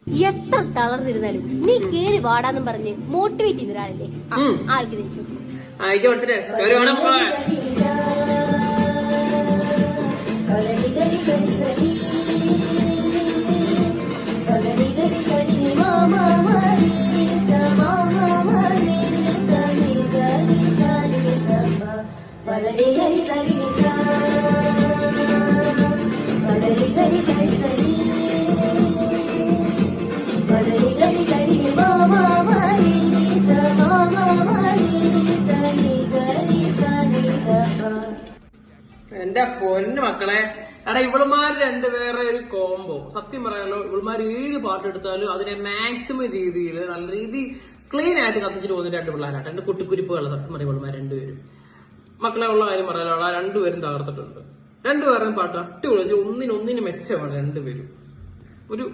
എത്ര തളർന്നിരുന്നാലും നീ കേറി വാടാന്നും പറഞ്ഞ് മോട്ടിവേറ്റ് ചെയ്യുന്ന ഒരാളല്ലേ ആൾക്ക് തിരിച്ചു എന്റെ പൊന്നു മക്കളെ, എടാ ഇവളുമാർ രണ്ടുപേരെ ഒരു കോംബോ. സത്യം പറയാലോ, ഇവളുമാർ ഏത് പാട്ട് എടുത്താലും അതിനെ മാക്സിമം രീതിയിൽ നല്ല രീതി ക്ലീൻ ആയിട്ട് കത്തിച്ചിട്ട് പോകുന്ന രണ്ട് പിള്ളേരാണ്. രണ്ട് കുട്ടിക്കുരിപ്പുകളാണ് സത്യം പറയും ഇവളുമാർ രണ്ടുപേരും. മക്കളെ ഉള്ള കാര്യം പറയാലോ, ആ രണ്ടുപേരും തകർത്തിട്ടുണ്ട്. രണ്ടുപേരും പാട്ട് അടിപൊളി, ഒന്നിനൊന്നിന് മെച്ചമാണ് രണ്ടുപേരും. ഒരു